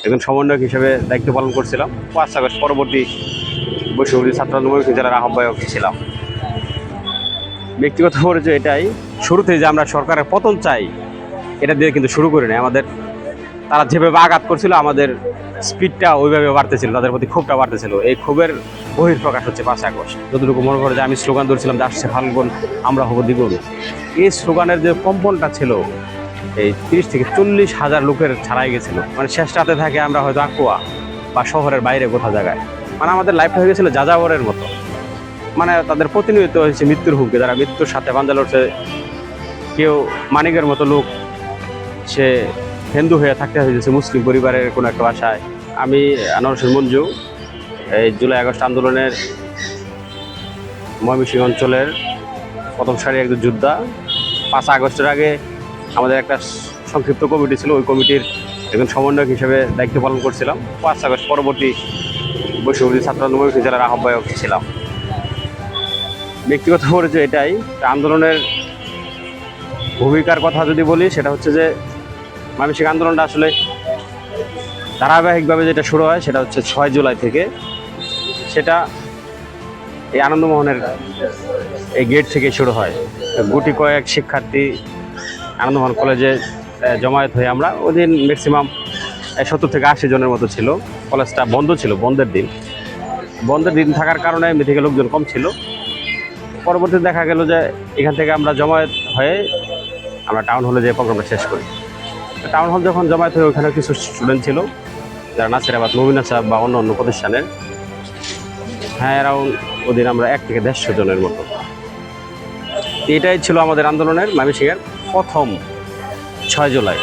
একজন সমন্বয়ক হিসেবে দায়িত্ব পালন করছিলাম। 5 আগস্ট পরবর্তী বৈষম্য ছাত্র আন্দোলন জেলার আহ্বায়ক ছিলাম। ব্যক্তিগত পরিচয় এটাই, শুরুতে যে আমরা সরকারের পতন চাই এটা দিয়ে কিন্তু শুরু করি নাই। আমাদের তারা যেভাবে আঘাত করছিল আমাদের স্পিডটা ওইভাবে বাড়তেছিল, তাদের প্রতি ক্ষোভটা বাড়তেছিল। এই ক্ষোভের বহিঃপ্রকাশ হচ্ছে 5 আগস্ট। যতটুকু মনে করে যে আমি স্লোগান ধরছিলাম যে আসছে ফাল্গুন আমরা হব দ্বিগুণ, এই স্লোগানের যে কম্পনটা ছিল এই 30 থেকে 40 হাজার লোকের ছাড়াই গেছিল। মানে শেষ রাতে থাকে আমরা হয়তো আকুয়া বা শহরের বাইরে কোথাও জায়গায়, মানে আমাদের লাইফটা হয়ে গেছিলো যাযাবরের মতো। মানে তাদের প্রতিনিয়ত হয়েছে মৃত্যুর হুমকি, যারা মৃত্যুর সাথে বান্ধা লড়ছে। কেউ মানিকের মতো লোক, সে হিন্দু হয়ে থাকতে হয়েছে মুসলিম পরিবারের কোনো একটা বাসায়। আমি আনোয়ার হোসেন মঞ্জু, এই জুলাই আগস্ট আন্দোলনের ময়মনসিংহ অঞ্চলের প্রথম সারির একজন যোদ্ধা। 5 আগস্টের আগে আমাদের একটা সংক্ষিপ্ত কমিটি ছিল, ওই কমিটির একজন সমন্বয়ক হিসেবে দায়িত্ব পালন করছিলাম। 5 আগস্ট পরবর্তী বৈষম্য ছাত্র আন্দোলন জেলার আহ্বায়ক ছিলাম। ব্যক্তিগত পরিচয় এটাই। আন্দোলনের ভূমিকার কথা যদি বলি, সেটা হচ্ছে যে মানসিক আন্দোলনটা আসলে ধারাবাহিকভাবে যেটা শুরু হয় সেটা হচ্ছে 6 জুলাই থেকে। সেটা এই আনন্দমোহনের এই গেট থেকে শুরু হয়। গুটি কয়েক শিক্ষার্থী আনন্দমোহন কলেজে জমায়েত হয়ে আমরা ওই দিন ম্যাক্সিমাম 70 থেকে 80 জনের মতো ছিল। কলেজটা বন্ধ ছিল, বন্ধের দিন থাকার কারণে এমনি থেকে লোকজন কম ছিল। পরবর্তীতে দেখা গেল যে এখান থেকে আমরা জমায়েত হয়ে আমরা টাউন হলে যে প্রোগ্রামটা শেষ করি। টাউন হল যখন জমায়েত হয়ে ওখানে কিছু স্টুডেন্ট ছিল যারা নাসিরাবাদ মুমিনা সাহেব বা অন্য অন্য প্রতিষ্ঠানের, হ্যাঁ অ্যারাউন্ড ওদিন আমরা 1 থেকে 150 জনের মতো। এটাই ছিল আমাদের আন্দোলনের ময়মনসিংহের প্রথম 6 জুলাই।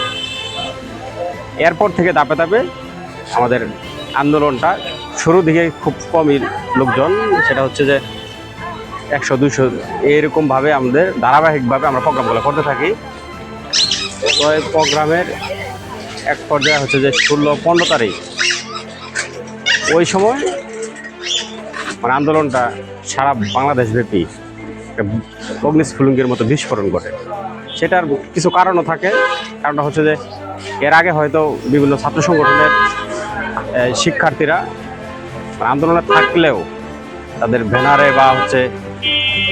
এরপর থেকে ধাপে ধাপে আমাদের আন্দোলনটা শুরু দিকে খুব কমই লোকজন, সেটা হচ্ছে যে 100-200 এরকমভাবে আমাদের ধারাবাহিকভাবে আমরা প্রোগ্রামগুলো করতে থাকি। তো এই প্রোগ্রামের এক পর্যায়ে হচ্ছে যে 16-15 তারিখ, ওই সময় মানে আন্দোলনটা সারা বাংলাদেশব্যাপী অগ্নিস্ফুলিঙ্গের মতো বিস্ফোরণ ঘটে। সেটার কিছু কারণও থাকে। কারণটা হচ্ছে যে এর আগে হয়তো বিভিন্ন ছাত্র সংগঠনের শিক্ষার্থীরা আন্দোলনে থাকলেও তাদের ব্যানারে বা হচ্ছে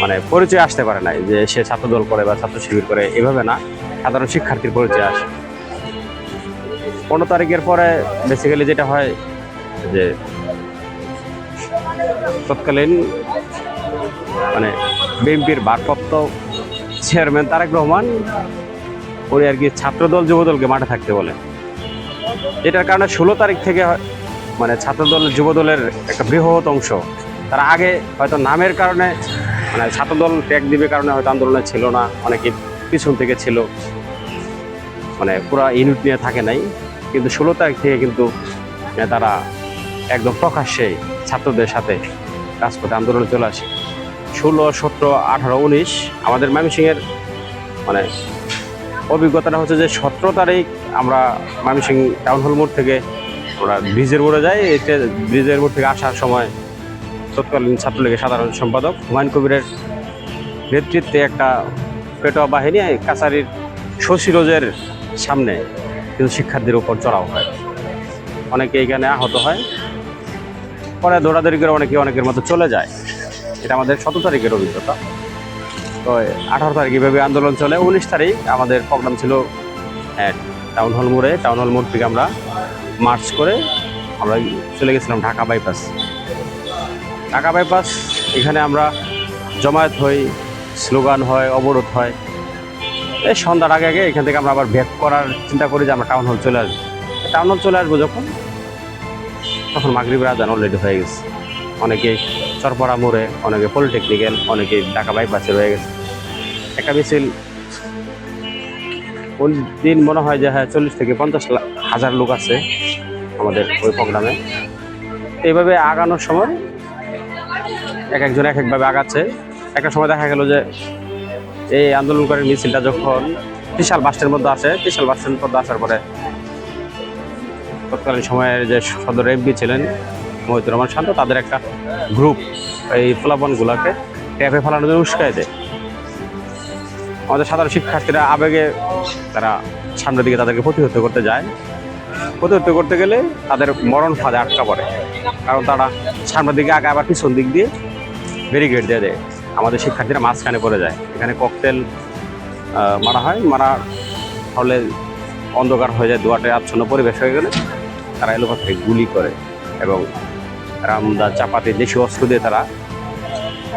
মানে পরিচয় আসতে পারে নাই যে সে ছাত্রদল করে বা ছাত্র শিবির করে, এভাবে না, সাধারণ শিক্ষার্থীর পরিচয় আসে। 15 তারিখের পরে বেসিক্যালি যেটা হয় যে তৎকালীন মানে বিএনপির ভারপ্রাপ্ত চেয়ারম্যান তারেক রহমান উনি আর কি ছাত্রদল যুবদলকে মাঠে থাকতে বলে। এটার কারণে 16 তারিখ থেকে মানে ছাত্রদল যুবদলের একটা বৃহৎ অংশ তারা আগে হয়তো নামের কারণে মানে ছাত্রদল ত্যাগ দিবে কারণে হয়তো আন্দোলনে ছিল না, অনেকে পিছন থেকে ছিল, মানে পুরা ইউনিট নিয়ে থাকে নাই। কিন্তু 16 তারিখ থেকে কিন্তু তারা একদম প্রকাশ্যে ছাত্রদের সাথে রাজপথে আন্দোলনে চলে আসে। 16, 17, 18, 19 আমাদের ময়মনসিংহের মানে অভিজ্ঞতাটা হচ্ছে যে 17 তারিখ আমরা ময়মনসিংহ টাউন হল মোড় থেকে আমরা ব্রিজের মোড়ে যাই। এতে ব্রিজের মোড় থেকে আসার সময় তৎকালীন ছাত্রলীগের সাধারণ সম্পাদক হুমায়ুন কবিরের নেতৃত্বে একটা পেটোয়া বাহিনী কাছারির শশীরোজের সামনে কিন্তু শিক্ষার্থীদের উপর চড়াও হয়, অনেকে এখানে আহত হয়। পরে দৌড়াদৌড়ি করে অনেকের মতো চলে যায়। এটা আমাদের 17 তারিখের অভিজ্ঞতা। তো 18 তারিখ এভাবে আন্দোলন চলে। 19 তারিখ আমাদের প্রোগ্রাম ছিল টাউন হল মোড়ে। টাউন হল মোড় থেকে আমরা মার্চ করে আমরা চলে গেছিলাম ঢাকা বাইপাস। ঢাকা বাইপাস এখানে আমরা জমায়েত হই, স্লোগান হয়, অবরোধ হয়। এই সন্ধ্যার আগে আগে এখান থেকে আমরা আবার ব্যাক করার চিন্তা করি যে আমরা টাউন হল চলে আসবো। টাউন হল চলে আসবো যখন, তখন মাগরিবের আজান অলরেডি হয়ে গেছে। অনেকে চরপড়া মোড়ে, অনেকে পলিটেকনিক্যাল, অনেকে ঢাকা বাইপাসে রয়ে গেছে। একটা মিছিল ওই দিন মনে হয় যে হ্যাঁ 40 থেকে 50 হাজার লোক আছে আমাদের ওই প্রোগ্রামে। এইভাবে আগানোর সময় একজন একভাবে আগাচ্ছে। একটা সময় দেখা গেল যে এই আন্দোলনকারী মিছিলটা যখন ত্রিশাল বাসস্ট্যান্ডের মধ্যে আসে, ত্রিশাল বাসস্ট্যান্ডের মধ্যে আসার পরে তৎকালীন সময়ের যে সদর এমপি ছিলেন মহিউদ্দিন রহমান শান্ত, তাদের একটা গ্রুপ এই ফলাফলগুলোকে ট্যাপে ফেলানোর জন্য উস্কায় দেয়। আমাদের সাধারণ শিক্ষার্থীরা আবেগে তারা সামনের দিকে তাদেরকে প্রতিহত করতে যায়। প্রতিহত করতে গেলে তাদের মরণ ফাঁদে আটকা পড়ে, কারণ তারা সামনের দিকে আগে আবার পিছন দিক দিয়ে ব্যারিকেড দিয়ে দেয়। আমাদের শিক্ষার্থীরা মাঝখানে পড়ে যায়। এখানে ককটেল মারা হয়, মারা হলে অন্ধকার হয়ে যায়, দুয়ারে আচ্ছন্ন পরিবেশ হয়ে গেলে তারা এলোপাথারি গুলি করে এবং রামদা চাপাতি দেশীয় অস্ত্র দিয়ে তারা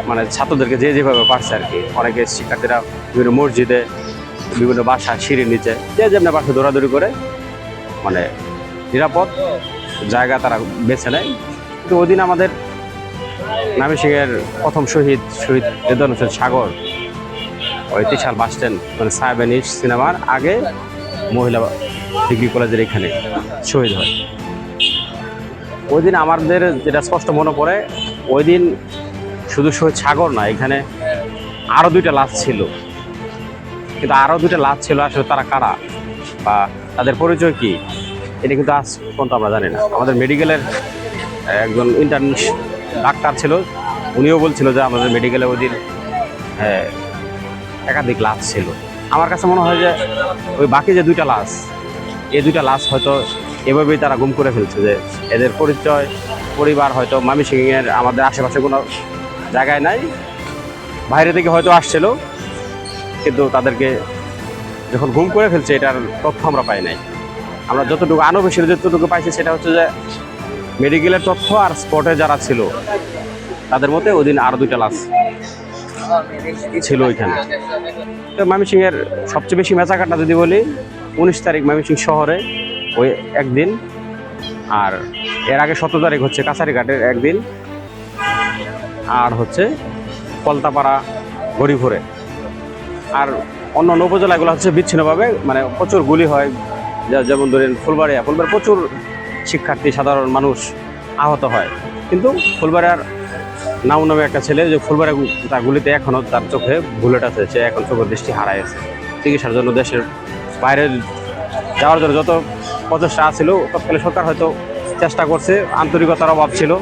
মানে ছাত্রদেরকে যেভাবে পারছে আর কি। অনেকে শিক্ষার্থীরা বিভিন্ন মসজিদে, বিভিন্ন বাসা, সিঁড়ির নিচে যেমনি পারছে দৌড়াদৌড়ি করে মানে নিরাপদ জায়গা তারা বেছে নেয়। কিন্তু ওই দিন আমাদের ময়মনসিংহের প্রথম শহীদ রেদওয়ান হোসেন সাগর ওই ত্রিশাল বাস স্ট্যান্ড মানে সাহেবানিস সিনেমার আগে মহিলা ডিগ্রি কলেজের এখানে শহীদ হয়। ওই দিন আমাদের যেটা স্পষ্ট মনে পড়ে, ওই দিন শুধু শহীদ সাগর না, এখানে আরও 2টা লাশ ছিল। কিন্তু আরও 2টা লাশ ছিল, আসলে তারা কারা বা তাদের পরিচয় কি এটা কিন্তু আজ পর্যন্ত আমরা জানি না। আমাদের মেডিকেলের একজন ইন্টার্ন ডাক্তার ছিল, উনিও বলছিল যে আমাদের মেডিকেলে ওই দিন একাধিক লাশ ছিল। আমার কাছে মনে হয় যে ওই বাকি যে 2টা লাশ, এই 2টা লাশ হয়তো এভাবেই তারা গুম করে ফেলছে, যে এদের পরিচয় পরিবার হয়তো ময়মনসিংহের আমাদের আশেপাশে কোনো জায়গায় নাই, বাইরে থেকে হয়তো আসছিল, কিন্তু তাদেরকে যখন গুম করে ফেলছে এটার তথ্য আমরা পাই নাই। আমরা যতটুকু আনঅফিসিয়াল যতটুকু পাইছি সেটা হচ্ছে যে মেডিকেলের তথ্য আর স্পটে যারা ছিল তাদের মধ্যে ওই দিন আরও 2টা লাশ ছিল ওইখানে। তো ময়মনসিংহের সবচেয়ে বেশি মেচাকাটা যদি বলি, 19 তারিখ ময়মনসিংহ শহরে ওই একদিন, আর এর আগে 17 তারিখ হচ্ছে কাছারিঘাটের একদিন, আর হচ্ছে কলতাপাড়া গরিপুরে। আর অন্য উপজেলাগুলো হচ্ছে বিচ্ছিন্নভাবে মানে প্রচুর গুলি হয়, যেমন ধরেন ফুলবাড়িয়া প্রচুর শিক্ষার্থী সাধারণ মানুষ আহত হয়। কিন্তু ফুলবাড়িয়ার নাম নামে একটা ছেলে, যে ফুলবাড়িয়া তার গুলিতে এখনও তার চোখে বুলেট আছে, সে এখন চোখের দৃষ্টি হারায় আছে। চিকিৎসার জন্য দেশের বাইরে যাওয়ার জন্য যত প্রচেষ্টা ছিল, তৎকালীন সরকার হয়তো চেষ্টা করছে, আন্তরিকতার অভাব ছিল,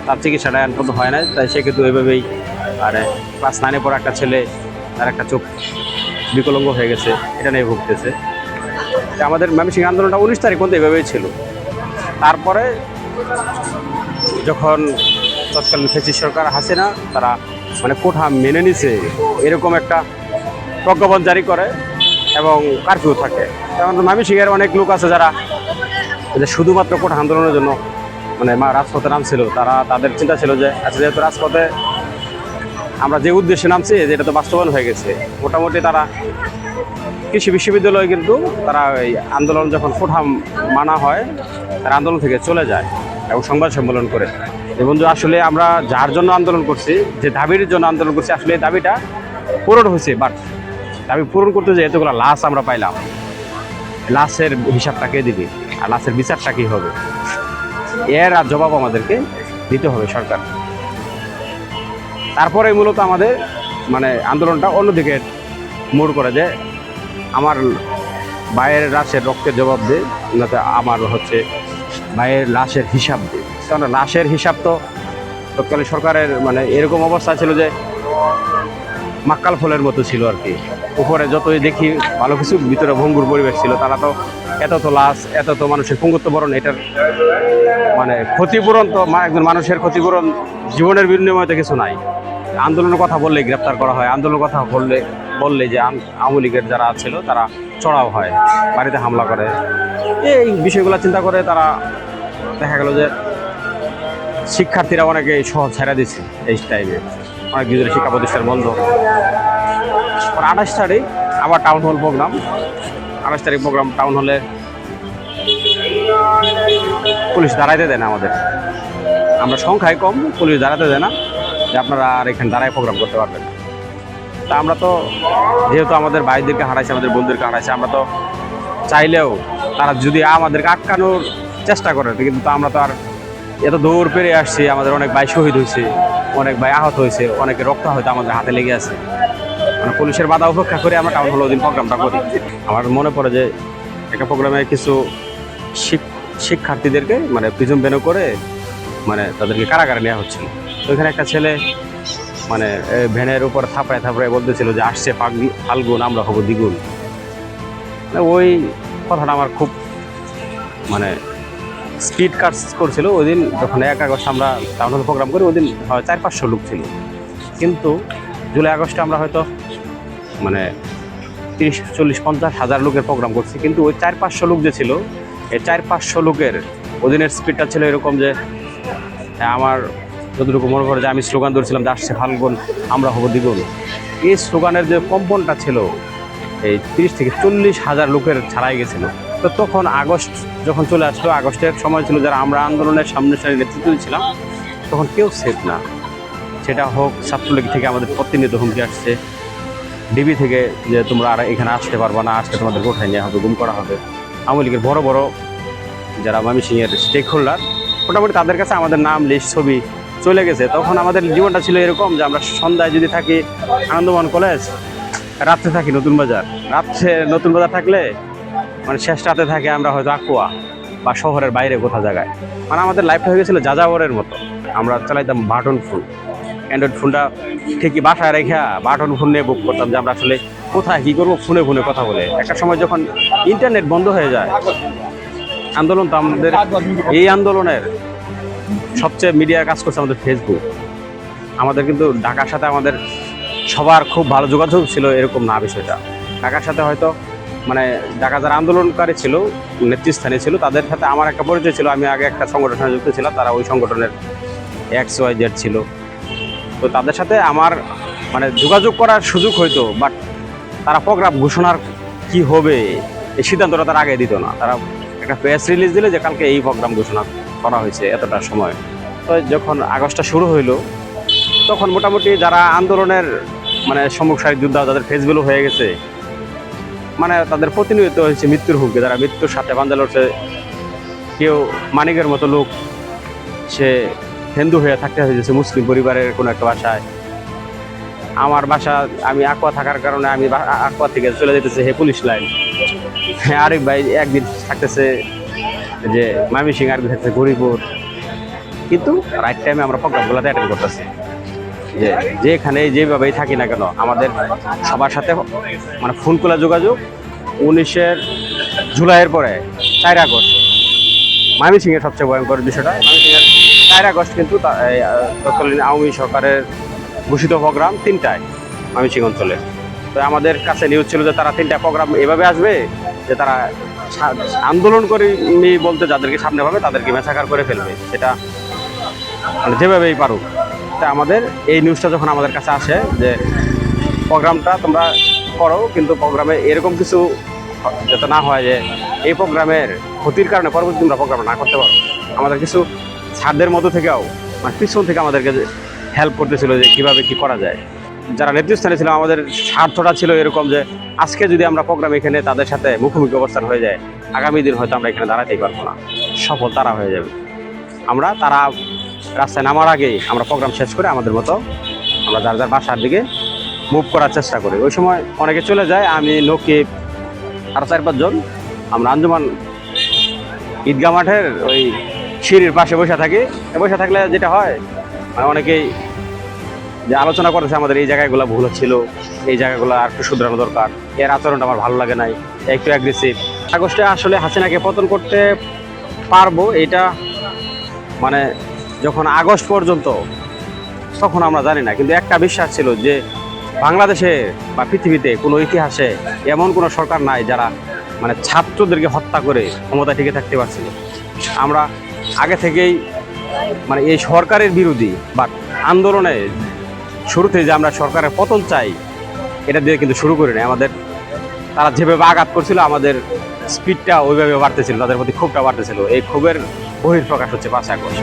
তার চিকিৎসাটা এখন পর্যন্ত হয় না। তাই সে কিন্তু এইভাবেই মানে ক্লাস 9-এ পড়া একটা ছেলে, তার একটা চোখ বিকলাঙ্গ হয়ে গেছে, এটা নিয়ে ভুগতেছে। আমাদের ময়মনসিংহ আন্দোলনটা 19 তারিখ পর্যন্ত এভাবেই ছিল। তারপরে যখন তৎকালীন ফ্যাসিস্ট সরকার হাসিনা তারা মানে কোঠা মেনে নিছে এরকম একটা প্রজ্ঞাপন জারি করে এবং কারফিউ থাকে। কারণ ময়মনসিংহের অনেক লোক আছে যারা শুধুমাত্র কোঠা আন্দোলনের জন্য মানে রাজপথে নামছিল। তাদের চিন্তা ছিল যে আচ্ছা, যেহেতু রাজপথে আমরা যে উদ্দেশ্যে নামছি যেটা তো বাস্তবায়ন হয়ে গেছে, মোটামুটি তারা কৃষি বিশ্ববিদ্যালয় কিন্তু তারা এই আন্দোলন যখন কোঠা মানা হয় তারা আন্দোলন থেকে চলে যায় এবং সংবাদ সম্মেলন করে। এবং আসলে আমরা যার জন্য আন্দোলন করছি, যে দাবির জন্য আন্দোলন করছি, আসলে এই দাবিটা পূরণ হয়েছে, বাট দাবি পূরণ করতে যে এতগুলো লাশ আমরা পাইলাম, লাশের হিসাবটা কে দিবে আর লাশের বিচারটা কী হবে, এর আর জবাব আমাদেরকে দিতে হবে সরকার। তারপরে মূলত আমাদের মানে আন্দোলনটা অন্যদিকে মোড় করে, যে আমার ভাইয়ের লাশের রক্তের জবাব দে, নাতে আমার হচ্ছে ভাইয়ের লাশের হিসাব দে। কারণ লাশের হিসাব তো তৎকালীন সরকারের মানে এরকম অবস্থা ছিল যে মাক্কাল ফলের মতো ছিল আর কি। উপরে যতই দেখি ভালো কিছু, ভিতরে ভঙ্গুর পরিবেশ ছিল। তারা তো এত লাশ, এত মানুষের পঙ্গুত্ব বরণ, এটার মানে ক্ষতিপূরণ তো একজন মানুষের ক্ষতিপূরণ জীবনের বিনিময়ে কিছু নাই। আন্দোলনের কথা বললে গ্রেপ্তার করা হয়, আন্দোলনের কথা বললে যে আওয়ামী লীগের যারা ছিল তারা চড়াও হয়, বাড়িতে হামলা করে। এই বিষয়গুলো চিন্তা করে তারা দেখা গেল যে শিক্ষার্থীরা অনেকে শহর ছেড়ে দিচ্ছে এই টাইমে, অনেক বিদ্যালয় শিক্ষা প্রতিষ্ঠান বন্ধ। 28 তারিখ আবার টাউন হল প্রোগ্রাম, 28 তারিখ প্রোগ্রাম টাউন হলে পুলিশ দাঁড়াইতে দেয় না আমাদের, আমরা সংখ্যায় কম, পুলিশ দাঁড়াতে দেয় না যে আপনারা আর এখানে দাঁড়ায় প্রোগ্রাম করতে পারবেন। তা আমরা তো যেহেতু আমাদের ভাইদেরকে হারাইছে, আমাদের বোনদেরকে হারাইছে, আমরা তো চাইলেও তারা যদি আমাদেরকে আটকানোর চেষ্টা করে, কিন্তু আমরা তো আর এত দৌড় পেরে আসছি, আমাদের অনেক ভাই শহীদ হয়েছে, অনেক ভাই আহত হয়েছে, অনেকে রক্ত হয়তো আমাদের হাতে লেগে আছে। মানে পুলিশের বাধা উপেক্ষা করে আমরা টাউন হল ওই দিন প্রোগ্রামটা করি। আমার মনে পড়ে যে একটা প্রোগ্রামে কিছু শিক্ষার্থীদেরকে মানে প্রিজম বেনো করে মানে তাদেরকে কারাগারে নেওয়া হচ্ছিল। তো এখানে একটা ছেলে মানে ভ্যানের উপর থাপড়ায় বলতেছিল যে আসছে ফাল্গুন, আমরা হব দ্বিগুণ। ওই কথাটা আমার খুব মানে স্পিড কাজ করছিল। ওই দিন যখন 1 আগস্ট আমরা টাউন হল প্রোগ্রাম করি, ওই দিন 400-500 লোক ছিল। কিন্তু জুলাই আগস্টে আমরা হয়তো মানে 30-40-50 হাজার লোকের প্রোগ্রাম করছি। কিন্তু ওই 400-500 লোক যে ছিল, এই 400-500 লোকের ওদিনের স্পিডটা ছিল এরকম যে আমার যতটুকু মনে করে যে আমি স্লোগান ধরছিলাম যে আসছে ফাল্গুন আমরা হব দ্বিগুণ। এই স্লোগানের যে কম্পনটা ছিল এই 30-40 হাজার লোকের ছাড়াই গেছিল। তো তখন আগস্ট যখন চলে আসলো, আগস্টের সময় ছিল যারা আমরা আন্দোলনের সামনে সারির নেতৃত্ব দিচ্ছিলাম, তখন কেউ সেফ না। সেটা হোক ছাত্রলীগ থেকে আমাদের প্রতিনিয়ত হুমকি আসছে, ডিবি থেকে যে তোমরা আর এখানে আসতে পারবা না, আসতে তোমাদের কোঠায় নেওয়া হবে, গুম করা হবে। আওয়ামী লীগের বড় বড় যারা ময়মনসিংহের স্টেক হোল্ডার, মোটামুটি তাদের কাছে আমাদের নাম লিস্ট ছবি চলে গেছে। তখন আমাদের জীবনটা ছিল এরকম যে আমরা সন্ধ্যায় যদি থাকি আনন্দমোহন কলেজ, রাত্রে থাকি নতুন বাজার, রাত্রে নতুন বাজার থাকলে মানে শেষ রাতে থাকে আমরা হয়তো আকুয়া বা শহরের বাইরে কোথাও জায়গায়। মানে আমাদের লাইফটা হয়ে গেছিলো যাযাবরের মতো। আমরা চালাইতাম বাটন ফোন, অ্যান্ড্রয়েড ফোনটা ঠিকই বাসায় রেখে বাটন ফোন নিয়ে বুক করতাম যে আমরা আসলে কোথায় কী করবো, ফোনে ফোনে কথা বলে। একটা সময় যখন ইন্টারনেট বন্ধ হয়ে যায়, আন্দোলন তো আমাদের, এই আন্দোলনের সবচেয়ে মিডিয়ার কাজ করছে আমাদের ফেসবুক। আমাদের কিন্তু ঢাকার সাথে আমাদের সবার খুব ভালো যোগাযোগ ছিল এরকম না বিষয়টা। ঢাকার সাথে হয়তো মানে ঢাকা যারা আন্দোলনকারী ছিল, নেতৃস্থানীয় ছিল, তাদের সাথে আমার একটা পরিচয় ছিল। আমি আগে একটা সংগঠনে যুক্ত ছিলাম, তারা ওই সংগঠনের XYZ ছিল। তো তাদের সাথে আমার মানে যোগাযোগ করার সুযোগ হইতো, বাট তারা প্রোগ্রাম ঘোষণার কি হবে এই সিদ্ধান্তটা তারা আগে দিত না। তারা একটা প্রেস রিলিজ দিলে যে কালকে এই প্রোগ্রাম ঘোষণা করা হয়েছে এতটা সময়। তো যখন আগস্টটা শুরু হইলো, তখন মোটামুটি যারা আন্দোলনের মানে সম্মুখ সারির যোদ্ধা, যাদের ফেসগুলো হয়ে গেছে, মানে তাদের প্রতিনিয়ত হয়েছে মৃত্যুর হুমকি। তারা মৃত্যুর সাথে পাঞ্জা লড়ছে। কেউ মানিকের মতো লোক, সে হিন্দু হয়ে থাকতে হয়েছে মুসলিম পরিবারের কোনো একটা বাসায়। আমার বাসা, আমি আকুয়া থাকার কারণে আমি আকুয়া থেকে চলে যেতেছে হে পুলিশ লাইন। হ্যাঁ, আরেক ভাই একদিন থাকতেছে যে ময়মনসিংহ, আরেকদিন থাকতেছে গরিপুর। কিন্তু রাইট টাইমে আমরা প্রোগ্রামগুলোতে অ্যাটেন্ড করতেছি। যে যেখানে যেভাবেই থাকি না কেন, আমাদের সবার সাথে মানে ফোন খোলা যোগাযোগ। 19 জুলাইয়ের পরে 4 আগস্ট ময়মনসিংহের সবচেয়ে ভয়ঙ্কর বিষয়টা, ময়মনসিংহের 4 আগস্ট কিন্তু তৎকালীন আওয়ামী সরকারের ঘোষিত প্রোগ্রাম 3টায় ময়মনসিংহ অঞ্চলে। তো আমাদের কাছে নিউজ ছিল যে তারা 3টা প্রোগ্রাম এভাবে আসবে যে তারা আন্দোলন করেনি বলতে যাদেরকে সামনে পাবে তাদেরকে মেসাকার করে ফেলবে, সেটা মানে যেভাবেই পারুক। তা আমাদের এই নিউজটা যখন আমাদের কাছে আসে যে প্রোগ্রামটা তোমরা করো, কিন্তু প্রোগ্রামে এরকম কিছু যাতে না হয় যে এই প্রোগ্রামের ক্ষতির কারণে পরবর্তী তোমরা প্রোগ্রাম না করতে পারো। আমাদের কিছু ছাড়দের মতো থেকেও মানে পিছন থেকে আমাদেরকে হেল্প করতেছিল যে কীভাবে কী করা যায়। যারা নেতৃস্থানে ছিল, আমাদের স্বার্থটা ছিল এরকম যে আজকে যদি আমরা প্রোগ্রাম এখানে তাদের সাথে মুখোমুখি অবস্থান হয়ে যায়, আগামী দিন হয়তো আমরা এখানে দাঁড়াতেই পারবো না, সফল তারা হয়ে যাবে। তারা রাস্তায় নামার আগেই আমরা প্রোগ্রাম শেষ করে আমাদের মতো আমরা যার যার বাসার দিকে মুভ করার চেষ্টা করি। ওই সময় অনেকে চলে যায়, আমি নকিব আরও 4-5 জন আমরা আঞ্জুমান ঈদগাহ মাঠের ওই সিঁড়ির পাশে বসে থাকি। বসে থাকলে যেটা হয় মানে অনেকেই যে আলোচনা করেছে আমাদের এই জায়গাগুলো ভুল ছিল, এই জায়গাগুলো আর একটু শুধরানো দরকার, এর আচরণটা আমার ভালো লাগে নাই, একটু অ্যাগ্রেসিভ। আগস্টে আসলে হাসিনাকে পতন করতে পারবো এটা মানে যখন আগস্ট পর্যন্ত তখন আমরা জানি না, কিন্তু একটা বিশ্বাস ছিল যে বাংলাদেশে বা পৃথিবীতে কোনো ইতিহাসে এমন কোনো সরকার নাই যারা মানে ছাত্রদেরকে হত্যা করে ক্ষমতায় টিকে থাকতে পারছিল। আমরা আগে থেকেই মানে এই সরকারের বিরোধী বা আন্দোলনে শুরুতে যে আমরা সরকারের পতন চাই এটা দিয়ে কিন্তু শুরু করি না। আমাদের তারা যেভাবে আঘাত করছিল আমাদের স্পিডটা ওইভাবে বাড়তেছিল, তাদের প্রতি ক্ষোভটা বাড়তেছিল। এই ক্ষোভের বহিঃপ্রকাশ হচ্ছে 5 আগস্ট।